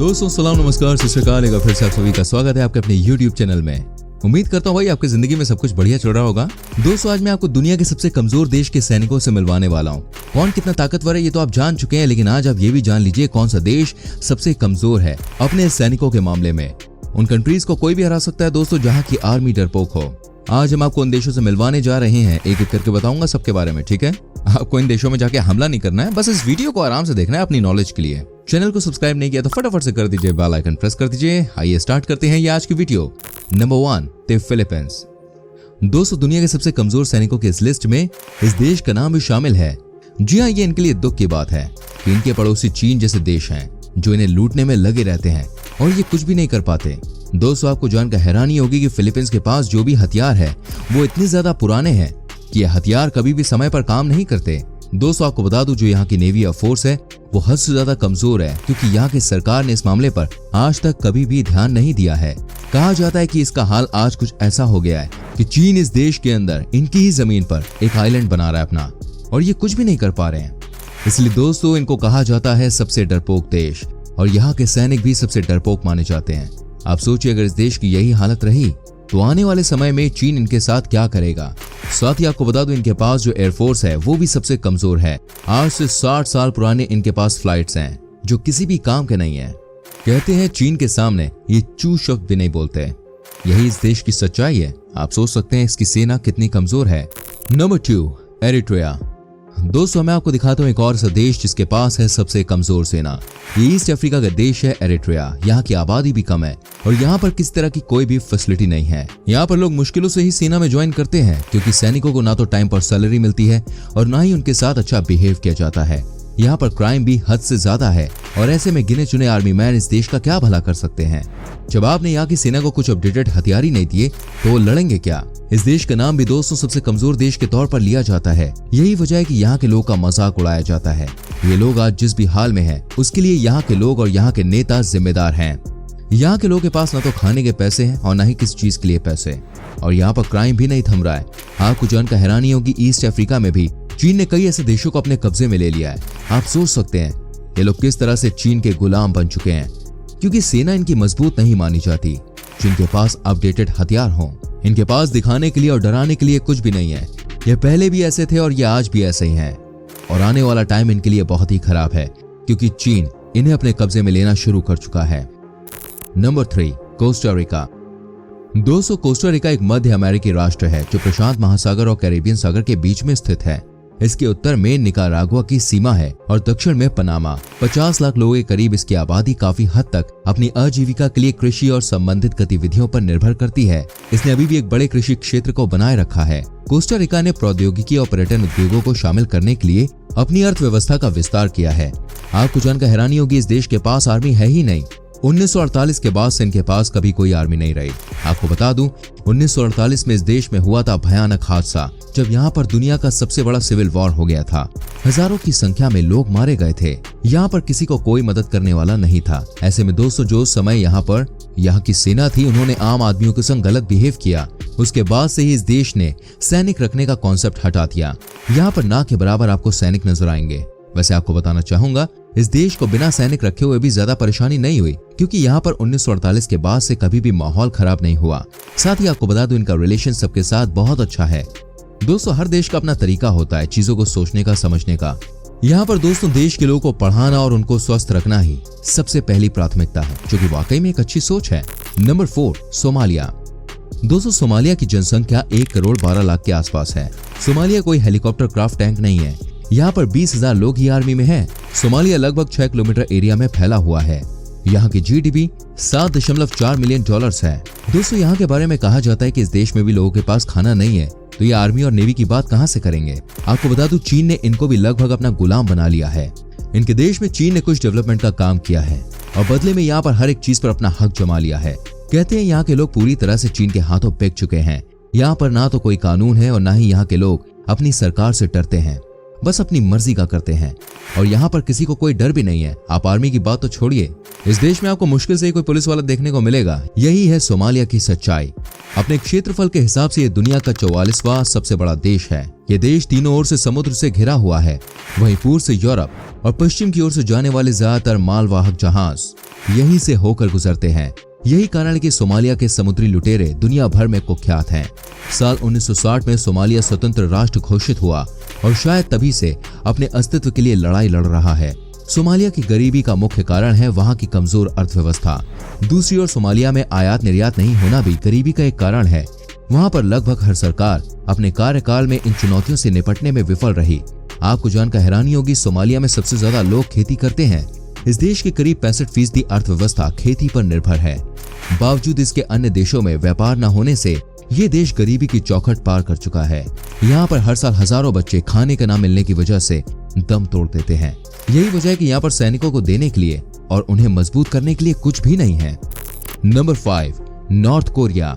दोस्तों सलाम नमस्कार सत श्री अकाल। एक बार फिर से आप सभी का स्वागत है आपके अपने YouTube चैनल में। उम्मीद करता हूँ भाई आपकी जिंदगी में सब कुछ बढ़िया चल रहा होगा। दोस्तों आज मैं आपको दुनिया के सबसे कमजोर देश के सैनिकों से मिलवाने वाला हूँ। कौन कितना ताकतवर है ये तो आप जान चुके हैं, लेकिन आज आप ये भी जान लीजिए कौन सा देश सबसे कमजोर है अपने सैनिकों के मामले में। उन कंट्रीज को कोई भी हरा सकता है दोस्तों जहाँ की आर्मी डरपोक हो। आज हम आपको उन देशों से मिलवाने जा रहे हैं, एक एक करके बताऊंगा सबके बारे में, ठीक है। आपको इन देशों में जाके हमला नहीं करना है, बस इस वीडियो को आराम से देखना है अपनी नॉलेज के लिए। चैनल को सब्सक्राइब नहीं किया तो फटाफट से कर दीजिए, बेल आइकन प्रेस कर दीजिए। आइए स्टार्ट करते हैं ये आज की वीडियो। Number 1 the Philippines. दोस्तों दुनिया के सबसे कमजोर सैनिकों की इस लिस्ट में इस देश का नाम भी शामिल है। जी हाँ, ये इनके लिए दुख की बात है कि इनके पड़ोसी चीन जैसे देश हैं जो इन्हें लूटने में लगे रहते हैं और ये कुछ भी नहीं कर पाते। दोस्तों आपको जानकर हैरानी होगी कि फिलीपींस के पास जो भी हथियार है वो इतने ज्यादा पुराने हैं कि ये हथियार कभी भी समय पर काम नहीं करते। दोस्तों आपको बता दूं जो यहाँ की नेवी या फोर्स है वो हद से ज्यादा कमजोर है, क्योंकि यहाँ की सरकार ने इस मामले पर आज तक कभी भी ध्यान नहीं दिया है। कहा जाता है कि इसका हाल आज कुछ ऐसा हो गया है कि चीन इस देश के अंदर इनकी ही जमीन पर एक आइलैंड बना रहा है अपना, और ये कुछ भी नहीं कर पा रहे हैं। इसलिए दोस्तों इनको कहा जाता है सबसे डरपोक देश, और यहाँ के सैनिक भी सबसे डरपोक माने जाते हैं। आप सोचिए अगर इस देश की यही हालत रही तो आने वाले समय में चीन इनके साथ क्या करेगा। साथ ही आपको बता दूं इनके पास जो एयरफोर्स है वो भी सबसे कमजोर है। आज से 60 साल पुराने इनके पास फ्लाइट्स हैं जो किसी भी काम के नहीं है। कहते हैं चीन के सामने ये चू शब्द भी नहीं बोलते। यही इस देश की सच्चाई है। आप सोच सकते हैं इसकी सेना कितनी कमजोर है। Number 2 Eritrea. दोस्तों मैं आपको दिखाता हूँ एक और सा देश जिसके पास है सबसे कमजोर सेना। ये ईस्ट अफ्रीका का देश है एरिट्रिया। यहाँ की आबादी भी कम है और यहाँ पर किसी तरह की कोई भी फैसिलिटी नहीं है। यहाँ पर लोग मुश्किलों से ही सेना में ज्वाइन करते हैं, क्योंकि सैनिकों को ना तो टाइम पर सैलरी मिलती है और ना ही उनके साथ अच्छा बिहेव किया जाता है। यहाँ पर क्राइम भी हद से ज्यादा है और ऐसे में गिने चुने आर्मी मैन इस देश का क्या भला कर सकते हैं। जब आपने यहाँ की सेना को कुछ अपडेटेड हथियार ही नहीं दिए तो वो लड़ेंगे क्या। इस देश का नाम भी दोस्तों सबसे कमजोर देश के तौर पर लिया जाता है। यही वजह है कि यहाँ के लोगों का मजाक उड़ाया जाता है। ये लोग आज जिस भी हाल में हैं, उसके लिए यहाँ के लोग और यहाँ के नेता जिम्मेदार हैं। यहाँ के लोगों के पास ना तो खाने के पैसे हैं और ना ही किसी चीज के लिए पैसे, और यहाँ पर क्राइम भी नहीं थम रहा है। आपको जानकर हैरानी होगी ईस्ट अफ्रीका में भी चीन ने कई ऐसे देशों को अपने कब्जे में ले लिया है। आप सोच सकते हैं ये लोग किस तरह से चीन के गुलाम बन चुके हैं, क्योंकि सेना इनकी मजबूत नहीं मानी जाती। जिनके पास अपडेटेड हथियार हों, इनके पास दिखाने के लिए और डराने के लिए कुछ भी नहीं है। ये पहले भी ऐसे थे और ये आज भी ऐसे ही हैं, और आने वाला टाइम इनके लिए बहुत ही खराब है, क्योंकि चीन इन्हें अपने कब्जे में लेना शुरू कर चुका है। Number 3 Costa Rica. दोस्तों कोस्टा रिका एक मध्य अमेरिकी राष्ट्र है जो प्रशांत महासागर और कैरिबियन सागर के बीच में स्थित है। इसके उत्तर में निकारागुआ की सीमा है और दक्षिण में पनामा। 50 लाख लोगों के करीब इसकी आबादी काफी हद तक अपनी आजीविका के लिए कृषि और संबंधित गतिविधियों पर निर्भर करती है। इसने अभी भी एक बड़े कृषि क्षेत्र को बनाए रखा है। कोस्टा रिका ने प्रौद्योगिकी और पर्यटन उद्योगों को शामिल करने के लिए अपनी अर्थव्यवस्था का विस्तार किया है। आपको जानकर हैरानी होगी इस देश के पास आर्मी है ही नहीं। 1948 के बाद से इनके पास कभी कोई आर्मी नहीं रही। आपको बता दूं 1948 में इस देश में हुआ था भयानक हादसा, जब यहाँ पर दुनिया का सबसे बड़ा सिविल वॉर हो गया था। हजारों की संख्या में लोग मारे गए थे। यहाँ पर किसी को कोई मदद करने वाला नहीं था। ऐसे में दोस्तों जो समय यहाँ की सेना थी उन्होंने आम आदमियों के संग गलत बिहेव किया। उसके बाद से ही इस देश ने सैनिक रखने का कॉन्सेप्ट हटा दिया। यहाँ पर ना के बराबर आपको सैनिक नजर आएंगे। वैसे आपको बताना चाहूंगा इस देश को बिना सैनिक रखे हुए भी ज्यादा परेशानी नहीं हुई, क्योंकि यहाँ पर 1948 के बाद से कभी भी माहौल खराब नहीं हुआ। साथ ही आपको बता दूं इनका रिलेशन सबके साथ बहुत अच्छा है। दोस्तों हर देश का अपना तरीका होता है चीजों को सोचने का, समझने का। यहाँ पर दोस्तों देश के लोगों को पढ़ाना और उनको स्वस्थ रखना ही सबसे पहली प्राथमिकता है, जो कि वाकई में एक अच्छी सोच है। Number 4 Somalia. दोस्तों सोमालिया की जनसंख्या 1 करोड़ 12 लाख के आसपास है। सोमालिया कोई हेलीकॉप्टर क्राफ्ट टैंक नहीं है। यहाँ पर 20,000 लोग ही आर्मी में हैं। सोमालिया लगभग 6 किलोमीटर एरिया में फैला हुआ है। यहाँ की जीडीपी $7.4 मिलियन है। दोस्तों यहाँ के बारे में कहा जाता है कि इस देश में भी लोगों के पास खाना नहीं है, तो ये आर्मी और नेवी की बात कहाँ से करेंगे। आपको बता दूं चीन ने इनको भी लगभग अपना गुलाम बना लिया है। इनके देश में चीन ने कुछ डेवलपमेंट का काम किया है और बदले में यहाँ पर हर एक चीज पर अपना हक जमा लिया है। कहते हैं यहाँ के लोग पूरी तरह से चीन के हाथों बिक चुके हैं। यहाँ पर ना तो कोई कानून है और ना ही यहाँ के लोग अपनी सरकार से डरते हैं। बस अपनी मर्जी का करते हैं और यहाँ पर किसी को कोई डर भी नहीं है। आप आर्मी की बात तो छोड़िए, इस देश में आपको मुश्किल से ही कोई पुलिस वाला देखने को मिलेगा। यही है सोमालिया की सच्चाई। अपने क्षेत्रफल के हिसाब से ये दुनिया का 44वां सबसे बड़ा देश है। ये देश तीनों ओर से समुद्र से घिरा हुआ है। वहीं पूर्व से यूरोप और पश्चिम की ओर से जाने वाले ज्यादातर मालवाहक जहाज यहीं से होकर गुजरते हैं। यही कारण है कि सोमालिया के समुद्री लुटेरे दुनिया भर में कुख्यात हैं। साल 1960 में सोमालिया स्वतंत्र राष्ट्र घोषित हुआ और शायद तभी से अपने अस्तित्व के लिए लड़ाई लड़ रहा है। सोमालिया की गरीबी का मुख्य कारण है वहां की कमजोर अर्थव्यवस्था। दूसरी ओर सोमालिया में आयात निर्यात नहीं होना भी गरीबी का एक कारण है। वहां पर लगभग हर सरकार अपने कार्यकाल में इन चुनौतियों से निपटने में विफल रही। आपको जानकर हैरानी होगी, सोमालिया में सबसे ज्यादा लोग खेती करते हैं। इस देश की करीब 65% अर्थव्यवस्था खेती पर निर्भर है। बावजूद इसके अन्य देशों में व्यापार न होने से ये देश गरीबी की चौखट पार कर चुका है। यहाँ पर हर साल हजारों बच्चे खाने का न मिलने की वजह से दम तोड़ देते हैं। यही वजह है कि यहाँ पर सैनिकों को देने के लिए और उन्हें मजबूत करने के लिए कुछ भी नहीं है। Number 5, north Korea.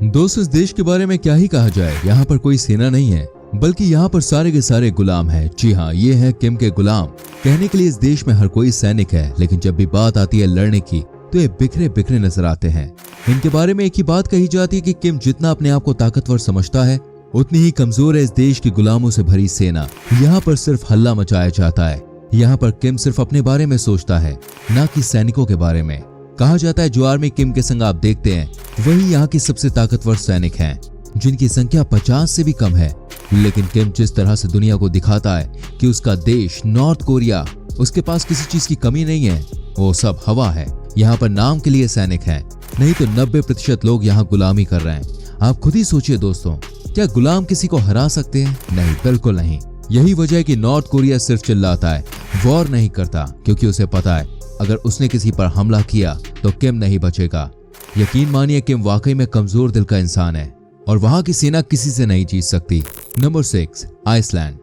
दोस्तों, इस देश के बारे में क्या ही कहा जाए। यहाँ पर कोई सेना नहीं है, बल्कि यहाँ पर सारे के सारे गुलाम हैं। जी हाँ, ये है किम के गुलाम। कहने के लिए इस देश में हर कोई सैनिक है, लेकिन जब भी बात आती है लड़ने की तो ये बिखरे बिखरे नजर आते हैं। इनके बारे में एक ही बात कही जाती है कि किम जितना अपने आप को ताकतवर समझता है उतनी ही कमजोर है इस देश की गुलामों से भरी सेना। यहाँ पर सिर्फ हल्ला मचाया जाता है। यहाँ पर किम सिर्फ अपने बारे में सोचता है, न कि सैनिकों के बारे में। कहा जाता है जो आर्मी किम के संग आप देखते हैं वही यहाँ की सबसे ताकतवर सैनिक हैं, जिनकी संख्या 50 से भी कम है। लेकिन किम जिस तरह से दुनिया को दिखाता है कि उसका देश नॉर्थ कोरिया, उसके पास किसी चीज की कमी नहीं है, वो सब हवा है। यहाँ पर नाम के लिए सैनिक हैं, नहीं तो 90% लोग यहाँ गुलामी कर रहे हैं। आप खुद ही सोचिए दोस्तों, क्या गुलाम किसी को हरा सकते हैं? नहीं, बिल्कुल नहीं। यही वजह है कि नॉर्थ कोरिया सिर्फ चिल्लाता है, वॉर नहीं करता, क्योंकि उसे पता है अगर उसने किसी पर हमला किया तो किम नहीं बचेगा। यकीन मानिए किम वाकई में कमजोर दिल का इंसान है और वहां की सेना किसी से नहीं जीत सकती। Number 6, Iceland.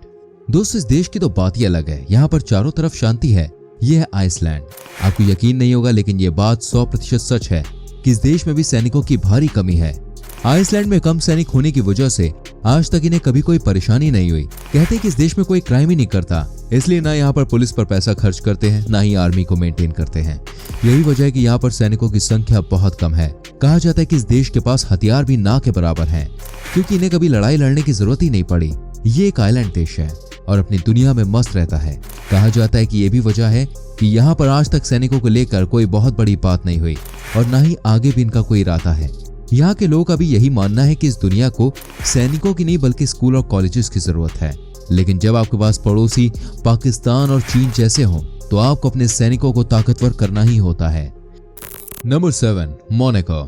दोस्तों, इस देश की तो बात ही अलग है। यहाँ पर चारों तरफ शांति है। ये है आइसलैंड। आपको यकीन नहीं होगा, लेकिन ये बात 100% सच है कि इस देश में भी सैनिकों की भारी कमी है। आइसलैंड में कम सैनिक होने की वजह से आज तक इन्हें कभी कोई परेशानी नहीं हुई। कहते हैं कि इस देश में कोई क्राइम ही नहीं करता, इसलिए ना यहाँ पर पुलिस पर पैसा खर्च करते हैं, ना ही आर्मी को मेंटेन करते हैं। यही वजह है कि यहाँ पर सैनिकों की संख्या बहुत कम है। कहा जाता है कि इस देश के पास हथियार भी ना के बराबर हैं, क्योंकि इन्हें कभी लड़ाई लड़ने की जरूरत ही नहीं पड़ी। ये एक आइलैंड देश है और अपनी दुनिया में मस्त रहता है। कहा जाता है कि ये भी वजह है कि यहाँ पर आज तक सैनिकों को लेकर कोई बहुत बड़ी बात नहीं हुई और ना ही आगे भी इनका कोई इरादा है। यहाँ के लोगों का भी यही मानना है कि इस दुनिया को सैनिकों की नहीं बल्कि स्कूल और कॉलेजेस की जरूरत है। लेकिन जब आपके पास पड़ोसी पाकिस्तान और चीन जैसे हों तो आपको अपने सैनिकों को ताकतवर करना ही होता है। Number 7, Monaco.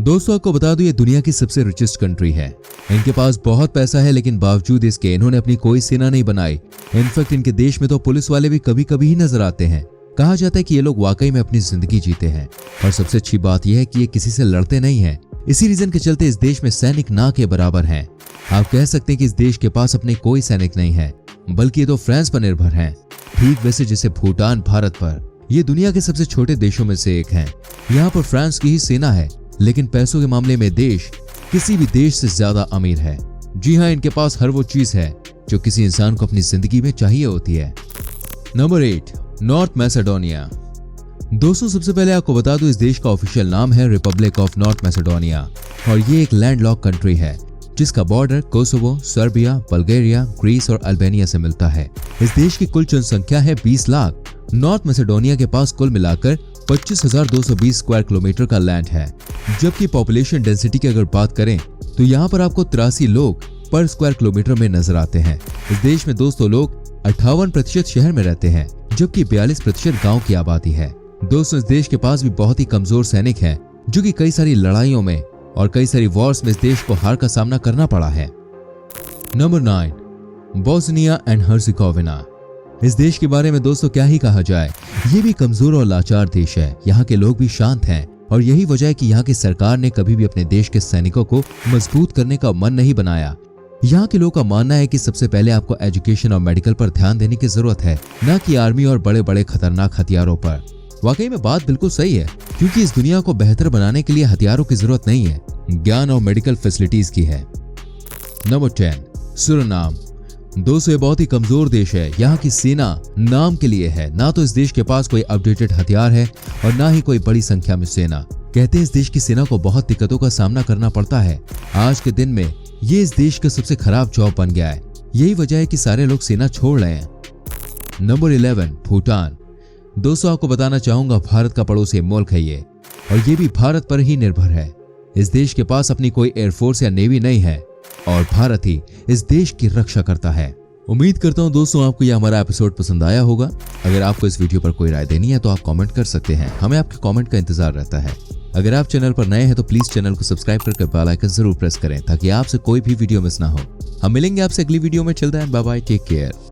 दोस्तों, आपको बता दूं ये दुनिया की सबसे रिचेस्ट कंट्री है। इनके पास बहुत पैसा है, लेकिन बावजूद इसके इन्होंने अपनी कोई सेना नहीं बनाई। इनफैक्ट इनके देश में तो पुलिस वाले भी कभी कभी ही नजर आते हैं। कहा जाता है कि ये लोग वाकई में अपनी जिंदगी जीते हैं और सबसे अच्छी बात यह है कि ये किसी से लड़ते नहीं हैं। इसी रीजन के चलते इस देश में सैनिक ना के बराबर हैं। आप कह सकते हैं कि इस देश के पास अपने कोई सैनिक नहीं है, बल्कि ये तो फ्रांस पर निर्भर हैं, ठीक वैसे जैसे भूटान भारत पर। ये दुनिया के सबसे छोटे देशों में से एक है। यहाँ पर फ्रांस की ही सेना है, लेकिन पैसों के मामले में देश किसी भी देश से ज्यादा अमीर है। जी हाँ, इनके पास हर वो चीज है जो किसी इंसान को अपनी जिंदगी में चाहिए होती है। Number 8, North Macedonia. दोस्तों, सबसे पहले आपको बता दूं इस देश का ऑफिशियल नाम है रिपब्लिक ऑफ नॉर्थ मैसेडोनिया और ये एक लैंडलॉक कंट्री है जिसका border Kosovo, Serbia, Bulgaria, Greece और अल्बानिया से मिलता है। इस देश की कुल जनसंख्या है 20 लाख। नॉर्थ मैसेडोनिया के पास कुल मिलाकर 25,220 स्क्वायर किलोमीटर का लैंड है, जबकि पॉपुलेशन डेंसिटी की अगर बात करें तो यहाँ पर आपको 83 लोग पर स्क्वायर किलोमीटर में नजर आते हैं। इस देश में दोस्तों लोग 58% शहर में रहते हैं, जबकि 42% गांव की आबादी है। दोस्तों, इस देश के पास भी बहुत ही कमजोर सैनिक हैं, जो कि कई सारी लड़ाइयों में और कई सारी वॉर्स में इस देश को हार का सामना करना पड़ा है। Number 9, Bosnia and Herzegovina. इस देश के बारे में दोस्तों क्या ही कहा जाए, ये भी कमजोर और लाचार देश है। यहाँ के लोग भी शांत हैं और यही वजह है कि यहाँ की सरकार ने कभी भी अपने देश के सैनिकों को मजबूत करने का मन नहीं बनाया। यहाँ के लोगों का मानना है कि सबसे पहले आपको एजुकेशन और मेडिकल पर ध्यान देने की जरूरत है, न कि आर्मी और बड़े बड़े खतरनाक हथियारों पर। वाकई में बात बिल्कुल सही है, क्योंकि इस दुनिया को बेहतर बनाने के लिए हथियारों की जरूरत नहीं है, ज्ञान और मेडिकल फैसिलिटीज की है। Number 10, Suriname. दोस्तों ये बहुत ही कमजोर देश है। यहाँ की सेना नाम के लिए है, ना तो इस देश के पास कोई अपडेटेड हथियार है और ना ही कोई बड़ी संख्या में सेना। कहते हैं इस देश की सेना को बहुत दिक्कतों का सामना करना पड़ता है। आज के दिन में ये इस देश का सबसे खराब जॉब बन गया है। यही वजह है कि सारे लोग सेना छोड़ रहे हैं। नंबर 11 भूटान। दोस्तों आपको बताना चाहूंगा भारत का पड़ोसी मुल्क है ये, और ये भी भारत पर ही निर्भर है। इस देश के पास अपनी कोई एयरफोर्स या नेवी नहीं है और भारत ही इस देश की रक्षा करता है। उम्मीद करता हूं दोस्तों आपको यह हमारा एपिसोड पसंद आया होगा। अगर आपको इस वीडियो पर कोई राय देनी है तो आप कमेंट कर सकते हैं, हमें आपके कमेंट का इंतजार रहता है। अगर आप चैनल पर नए हैं तो प्लीज चैनल को सब्सक्राइब करके बेल आइकन जरूर प्रेस करें ताकि आपसे कोई भी वीडियो मिस ना हो। हम मिलेंगे आपसे अगली वीडियो में। चलते हैं, बाय बाय, टेक केयर।